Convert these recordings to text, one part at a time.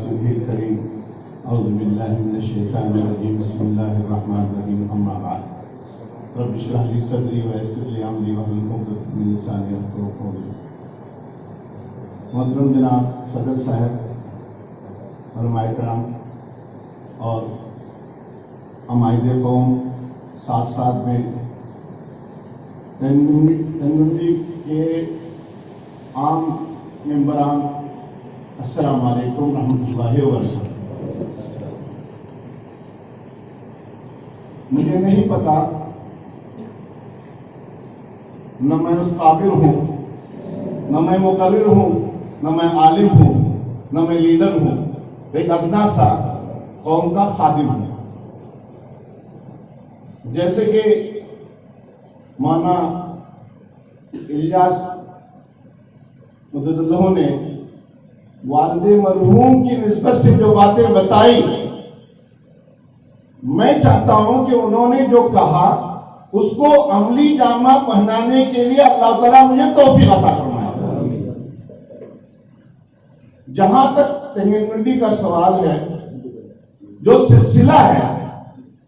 रसूलिल करीम अऊज़ु बिल्लाहि मिनश शैतानिर रजीम बिस्मिल्लाहिर रहमानिर रहीम अम्मा बाद रब्बि इश्रह ली सदरी व यस्सिर ली अमरी वहलुल उक़दतम मिन लिसानी यफ़क़हू क़ौली। मोहतरम जनाब सदर साहब, उलमाए किराम और अमायदे कौम, साथ साथ में तनवीर के आम मेंबरान, अस्सलाम वालेकुम रहमतुल्लाहि व बरकातहू। मुझे नहीं पता, न मैं उस काबिल हूँ, न मैं मुकर्रिर हूँ, न मैं आलिम हूँ, न मैं लीडर हूँ, एक अदना सा कौम का खादिम हूँ। जैसे कि मौलाना इलियास मुदद्दुल्लाह ने वालिदे मरहूम की निस्बत से जो बातें बताई, मैं चाहता हूं कि उन्होंने जो कहा उसको अमली जामा पहनाने के लिए अल्लाह ताला मुझे तौफीक अता फरमाए। जहां तक तंगीमंडी का सवाल है, जो सिलसिला है,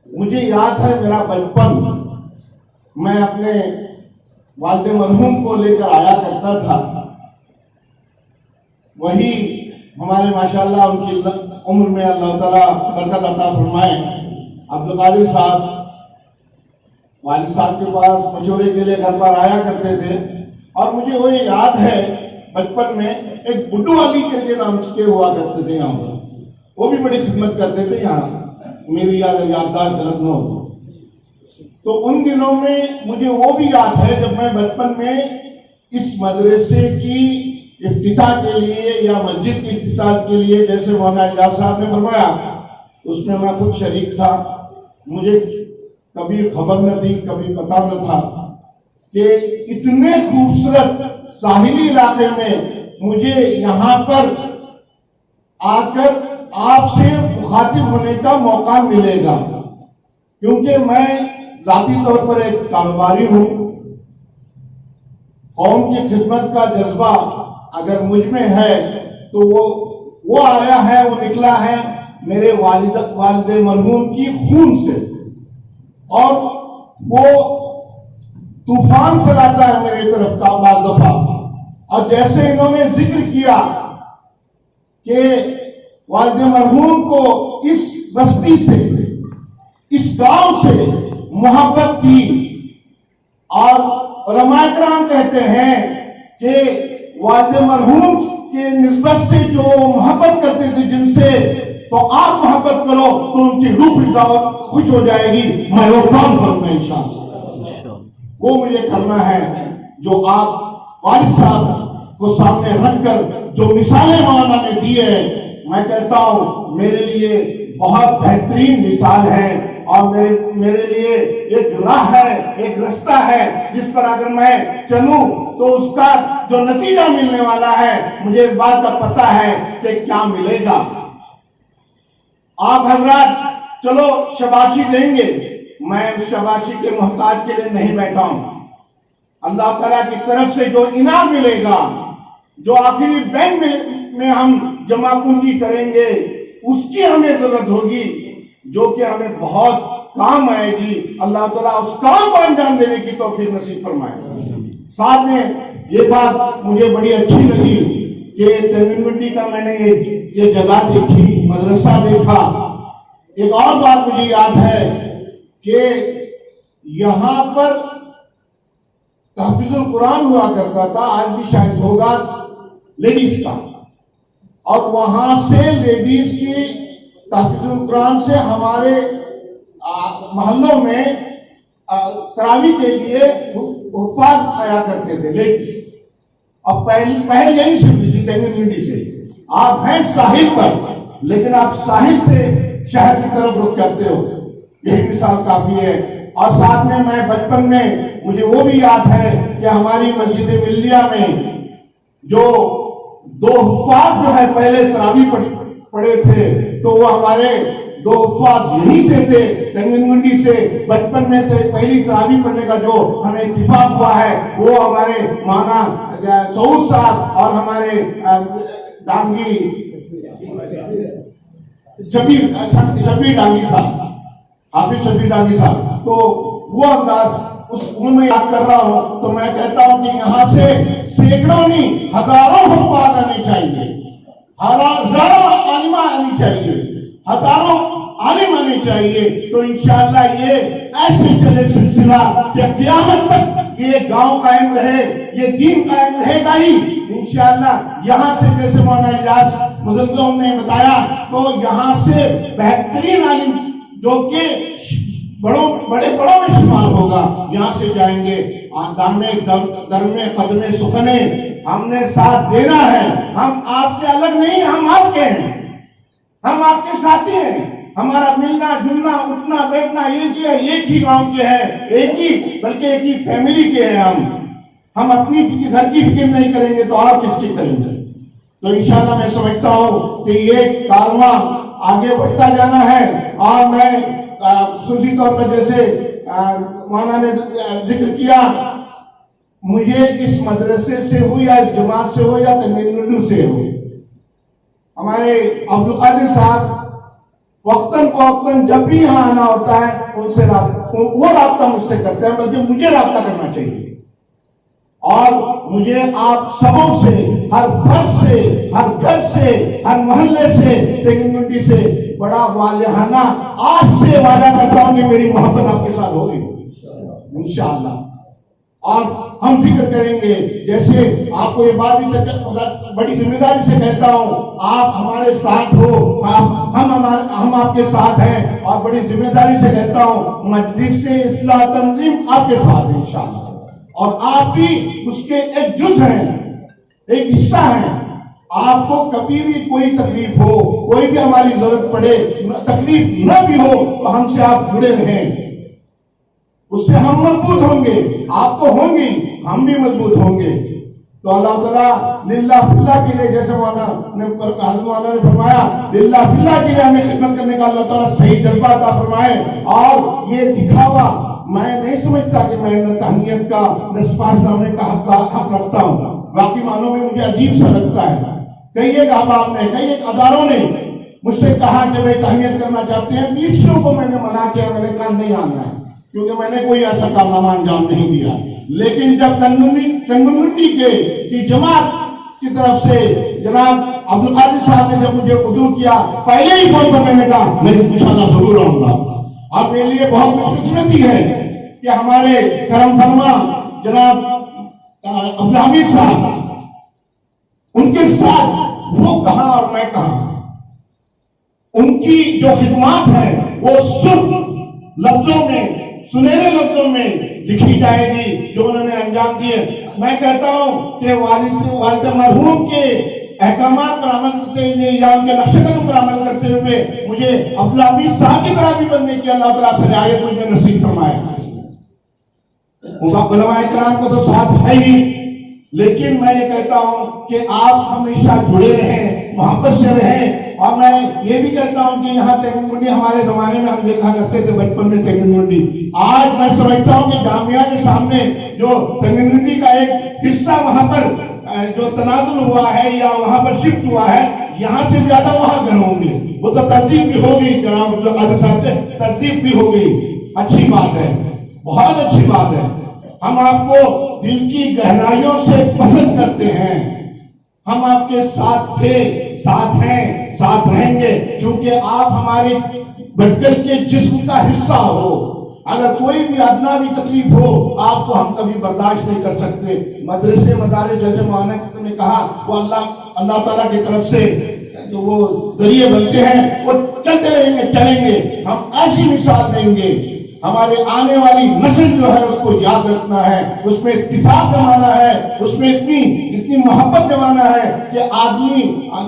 मुझे याद है मेरा बचपन, मैं अपने वालिदे मरहूम को लेकर आया करता था। वही हमारे माशाअल्लाह उनकी उम्र में अल्लाह ताला बरकत अता फरमाए, अब्दुल कादिर साहब वालिद साहब के पास मशवरे के लिए घर पर आया करते थे। और मुझे वो याद है बचपन में एक बुड्ढू अली करके नाम के हुआ करते थे यहाँ पर, वो भी बड़ी खिदमत करते थे यहाँ, मेरी याददाश्त गलत न हो तो। उन दिनों में मुझे वो भी याद है जब मैं बचपन में इस मदरसे की इफ्तिताह के लिए या मस्जिद की इफ्तिताह के लिए, जैसे मौलाना इलियास साहब ने फरमाया, उसमें मैं खुद शरीक था। मुझे कभी खबर न थी, कभी पता न था कि इतने खूबसूरत साहिली इलाके में मुझे यहाँ पर आकर आपसे मुखातिब होने का मौका मिलेगा, क्योंकि मैं जाती तौर पर एक कारोबारी हूँ। कौम की खिदमत का जज्बा अगर मुझ में है तो वो आया है, वो निकला है मेरे वालिदे मरहूम की खून से, और वो तूफान चलाता है मेरे तरफ का बाज़ दफा। और जैसे इन्होंने जिक्र किया कि वालिदे मरहूम को इस बस्ती से, इस गांव से मोहब्बत थी, और उलमाए किराम कहते हैं कि वालिदे मरहूम के निस्बत से जो मोहब्बत करते थे जिनसे, तो आप मोहब्बत करो तो उनकी रूह खुश हो जाएगी। मैं वो काम करूंगा इंशाअल्लाह। वो मुझे करना है जो आप वालिद साहब को सामने रखकर जो मिसालें मौलाना ने दी है, मैं कहता हूं मेरे लिए बहुत बेहतरीन मिसाल है, और मेरे लिए एक राह है, एक रास्ता है जिस पर अगर मैं चलूं तो उसका जो नतीजा मिलने वाला है, मुझे इस बात का पता है कि क्या मिलेगा। आप हजरात चलो शबाशी देंगे, मैं उस शबाशी के मोहताज के लिए नहीं बैठा हूं। अल्लाह ताला की तरफ से जो इनाम मिलेगा, जो आखिरी बैंक में हम जमा पूंजी करेंगे, उसकी हमें जरूरत होगी, जो कि हमें बहुत काम आएगी। अल्लाह ताला उस काम को अंजाम देने की तौफीक नसीब फरमाए। साथ में ये बात मुझे बड़ी अच्छी लगी कि तंगीमंडी का मैंने ये जगह देखी, मदरसा देखा। एक और बात मुझे याद है कि यहाँ पर तहफीजुल कुरान हुआ करता था, आज भी शायद होगा, लेडीज का, और वहां से लेडीज की तहफीजुल कुरान से हमारे मोहल्लों में तरावी के लिए हुफ्फाज आया करते थे लेडीज, और पहल यही शुरू थी तंगीमंडी से। आप हैं साहिल पर, लेकिन आप साहिल से शहर की तरफ रुख करते हो, यही मिसाल काफी है। और साथ में मैं बचपन में, मुझे वो भी याद है कि हमारी मस्जिद मिल्लिया में जो दो हुफ्फाज जो है पहले तरावी पढ़े थे, तो वो हमारे दो हुफ्फाज यहीं से थे, तंगीमंडी से। बचपन में पहली तरावी पढ़ने का जो हमें इत्तिफाक हुआ है, वो हमारे मौलाना सऊद साहब और हमारे दांगी शबीर डांगी साहब, हाफिज शबीर डांगी साहब, तो वो अंदाज उस मैं याद कर रहा हूं, तो मैं कहता हूं कि यहाँ से सैकड़ों नहीं हजारों हुफ़ाज़ आने चाहिए, हजारों आलिमा आनी चाहिए, हजारों आलिम आने चाहिए। तो इंशाअल्लाह ये ऐसे चले सिलसिला कि क़यामत तक ये गांव कायम रहे, ये दीन कायम रहेगा ही इंशाअल्लाह। यहाँ से जैसे मौलाना इलियास मुज़फ़्फ़र ने बताया, तो यहाँ से बेहतरीन आलिम जो कि बड़ों में शुमार होगा, यहाँ से जाएंगे। दरमे कदमे सुखने, हमने साथ देना है, हम आपके अलग नहीं, हम आपके हैं, हम आपके साथी हैं। हमारा मिलना जुलना उठना बैठना एक ही है, एक ही गांव के हैं, एक ही बल्कि एक ही फैमिली के हैं। हम अपनी घर की फिक्र नहीं करेंगे तो और किसकी करेंगे। तो इंशाअल्लाह मैं समझता हूँ कि ये कारवां आगे बढ़ता जाना है। और मैं खुसूसी तौर पर जैसे मौलाना ने जिक्र किया, मुझे इस मदरसे से हो या इस जमात से हो या तंजीम से हो, हमारे अब्दुल कादिर साहब वक्तन फवक्तन जब भी यहाँ आना होता है उनसे वो राब्ता मुझसे करते हैं, बल्कि मुझे राब्ता करना चाहिए। और मुझे आप सबों से, हर फर्द से, हर घर से, हर मोहल्ले से, तंजीम से बड़ा वालिहाना आज से वादा करता हूं कि मेरी मोहब्बत आपके साथ होगी इंशाअल्लाह। और हम फिक्र करेंगे, जैसे आपको ये बात भी बड़ी जिम्मेदारी से कहता हूं, आप हमारे साथ हो, हम आपके साथ हैं। और बड़ी जिम्मेदारी से कहता हूं, मजलिस इस्लाह तंजीम आपके साथ है इंशाअल्लाह। और आप भी उसके एक जुज़ हैं, एक हिस्सा हैं। आपको कभी भी कोई तकलीफ हो, कोई भी हमारी जरूरत पड़े, तकलीफ न भी हो, तो हमसे आप जुड़े रहें, उससे हम मजबूत होंगे। आप तो होंगे, हम भी मजबूत होंगे। तो अल्लाह ताला लिल्लाह फिल्लाह के लिए, जैसे मौलाना ने फरमाया, लिल्लाह फिल्लाह के लिए हमें खिदमत करने का अल्लाह ताला सही जज्बा अता फरमाए। और ये दिखावा मैं नहीं समझता कि मैं न तहनीत का न स्पास नामने का हक रखता हूँ। बाकी मानों में मुझे अजीब सा लगता है। कई एक अहबाब ने, कई एक अदारों ने मुझसे कहा कि भाई तहनीत करना चाहते हैं, 20 को मैंने मना किया, मैंने कहा नहीं आना है, क्योंकि मैंने कोई ऐसा कारनामा अंजाम नहीं दिया। लेकिन जब तंगमुंडी की जमात की तरफ से जनाब अब्दुल कादिर साहब ने जब मुझे उदू किया, पहले ही फोन पर मैंने कहा मैं इंशाअल्लाह जरूर आऊंगा। और मेरे लिए बहुत खुशकिस्मती है कि हमारे करम फरमा जनाब अब्दुल हमीद साहब, उनके साथ वो कहां और मैं कहां, उनकी जो खिदमत है वो सिर्फ लफ्जों में, सुनहरे लफ्जों में लिखी जाएगी जो उन्होंने अंजाम दिए। मैं कहता हूं कि वालिद मरहूम के अहकामात पर अमल करते हुए या उनके नक्शे पर अमल करते हुए मुझे अब्दुल हमीद साहब की तरह भी बनने की अल्लाह ताला से रियायत मुझे नसीब फरमाए। उलमा इकराम को तो साथ है ही, लेकिन मैं ये कहता हूं कि आप हमेशा जुड़े रहें, मोहब्बत से रहें। और मैं ये भी कहता हूं कि यहाँ तंगमुंडी हमारे जमाने में हम देखा करते थे बचपन में तंगमुंडी। आज मैं समझता हूं कि जामिया के सामने जो तंगमुंडी का एक हिस्सा वहां पर जो तनाजुल हुआ है या वहां पर शिफ्ट हुआ है, यहाँ से ज्यादा वहां घर होंगे। वो तो तस्दीक भी होगी, जनाब साहब से तस्दीक भी होगी। अच्छी बात है, बहुत अच्छी बात है। हम आपको दिल की गहराइयों से पसंद करते हैं। हम आपके साथ थे, साथ हैं, साथ रहेंगे, क्योंकि आप हमारे बदल के जिस्म का हिस्सा हो। अगर कोई भी अदना भी तकलीफ हो, आपको हम कभी बर्दाश्त नहीं कर सकते। मदरसे मदारिस जैसे मौलाना ने कहा, वो अल्लाह ताला की तरफ से जो वो जरिए बनते हैं, वो चलते रहेंगे, चलेंगे। हम ऐसी मिसाल देंगे, हमारे आने वाली नस्ल जो है उसको याद रखना है, उसमें इत्तिफाक जमाना है, उसमें इतनी मोहब्बत जमाना है कि आदमी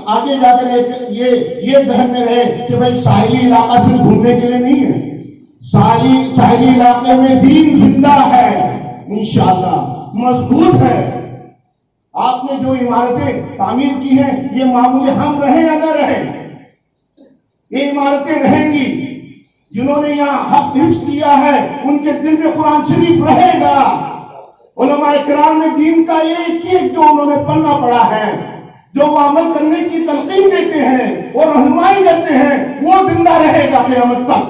आगे जाकर ये ध्यान में रहे कि भाई साहिली इलाका सिर्फ घूमने के लिए नहीं है, साहिली इलाके में दीन जिंदा है इंशाअल्लाह, मजबूत है। आपने जो इमारतें तामीर की हैं, ये मामूली हम रहे या न रहे, ये इमारतें रहेंगी। जिन्होंने यहाँ हक हिफ्ज़ किया है, उनके दिल में कुरान शरीफ रहेगा। उलमा इकराम ने दीन का एक जो उन्होंने पन्ना पढ़ा है, جو وہ عمل کرنے کی تلقین دیتے ہیں اور رہنمائی کرتے ہیں وہ زندہ رہے گا قیامت تک.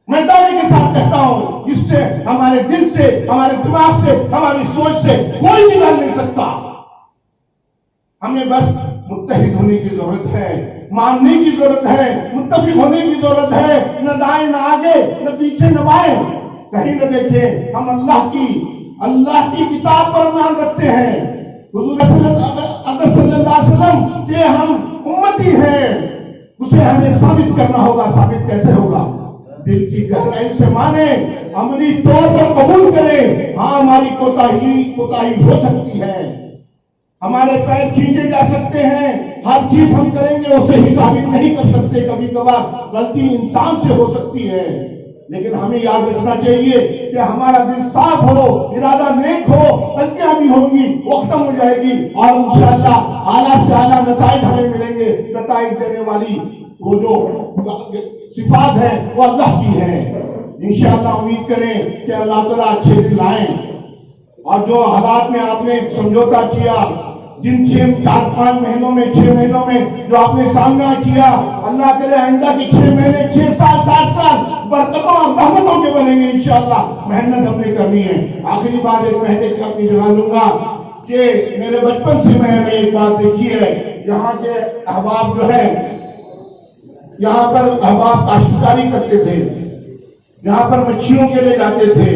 میں دعوے کے ساتھ کہتا ہوں اس سے ہمارے دل سے, ہمارے دماغ سے, ہماری سوچ سے کوئی نکال نہیں سکتا. ہمیں بس متحد ہونے کی ضرورت ہے, ماننے کی ضرورت ہے, متفق ہونے کی ضرورت ہے. نہ دائیں نہ آگے نہ پیچھے نہ بائیں, کہیں نہ دیکھیں. ہم اللہ کی کتاب پر ایمان رکھتے ہیں. حضور صلی اللہ علیہ وسلم کہ ہم امتی ہیں, اسے ہمیں ثابت کرنا ہوگا. ثابت کیسے ہوگا؟ دل کی گہرائی سے مانیں, عملی طور پر قبول کریں. ہاں ہماری کوتاہی ہو سکتی ہے, ہمارے پیر کھینچے جا سکتے ہیں, ہر چیز ہم کریں گے اسے ہی ثابت نہیں کر سکتے. کبھی کبھار غلطی انسان سے ہو سکتی ہے, لیکن ہمیں یاد رکھنا چاہیے کہ ہمارا دل صاف ہو, ارادہ نیک ہو. غلطیاں بھی ہوں گی, وہ ختم ہو جائے گی اور انشاءاللہ اعلیٰ سے اعلیٰ نتائج ہمیں ملیں گے. نتائج دینے والی وہ جو صفات ہے وہ اللہ کی ہے. انشاءاللہ امید کریں کہ اللہ تعالیٰ اچھے دن لائیں. اور جو حالات میں آپ نے سمجھوتا کیا, جن 4-5 مہینوں میں 6 مہینوں میں جو آپ نے سامنا کیا, اللہ کرے آئندہ کی 6 مہینے 6 سال 7 سال برکتوں اور رحمتوں کے بنیں گے. انشاءاللہ محنت ہم نے کرنی ہے. آخری بات ایک میں اپنی جگہ لوں گا کہ میرے بچپن سے میں نے ایک بات دیکھی ہے, یہاں کے احباب جو ہے, یہاں پر احباب کاشتکاری کرتے تھے, یہاں پر مچھلیوں کے لیے جاتے تھے.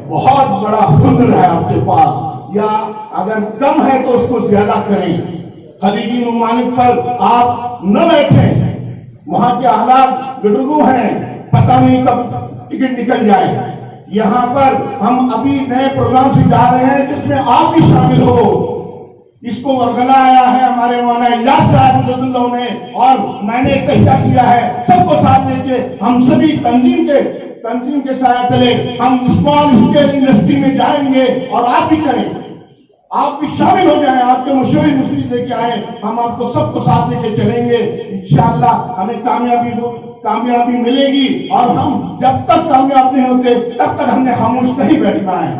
بہت بڑا ہنر ہے آپ کے پاس, یا اگر کم ہے تو اس کو زیادہ کریں. خلیجی ممالک پر آپ نہ بیٹھیں, وہاں کے حالات گڈگو ہیں, پتہ نہیں کب ٹکٹ نکل جائے. یہاں پر ہم ابھی نئے پروگرام سے جا رہے ہیں جس میں آپ بھی شامل ہو. اس کو ورگلا آیا ہے ہمارے مولانا الیاس صاحب اللہ نے, اور میں نے تہیہ کیا ہے. سب کو ساتھ لے کے ہم سبھی تنظیم کے سایہ تلے ہم اسمال اسکیل انڈسٹری میں جائیں گے, اور آپ بھی کریں, آپ بھی شامل ہو جائیں, آپ کے مشورے مسجد لے کے آئیں. ہم آپ کو سب کو ساتھ لے کے چلیں گے. انشاءاللہ ہمیں کامیابی ملے گی, اور ہم جب تک کامیاب نہیں ہوتے تب تک ہم نے خاموش نہیں بیٹھنا ہے.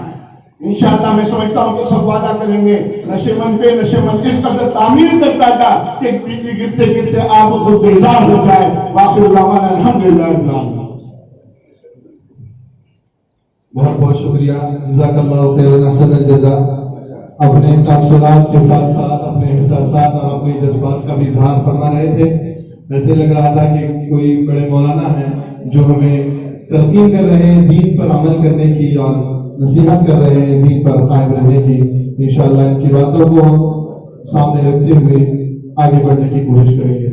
انشاءاللہ میں سمجھتا ہوں کہ سب وعدہ کریں گے. نشے من پہ نشے من اس قدر تعمیر کرتا تھا کہ بجلی گرتے گرتے آپ خود بیزار ہو جائے. واخر دعوانا الحمدللہ رب العالمین. بہت بہت شکریہ, جزاک اللہ خیر احسن الجزاء. اپنے تاثرات کے ساتھ ساتھ اپنے احساسات اور اپنے جذبات کا بھی اظہار فرما رہے تھے. ایسے لگ رہا تھا کہ کوئی بڑے مولانا ہیں جو ہمیں تلقین کر رہے ہیں دین پر عمل کرنے کی, اور نصیحت کر رہے ہیں دین پر قائم رہنے کی. انشاءاللہ ان کی باتوں کو ہم سامنے رکھتے ہوئے آگے بڑھنے کی کوشش کریں گے.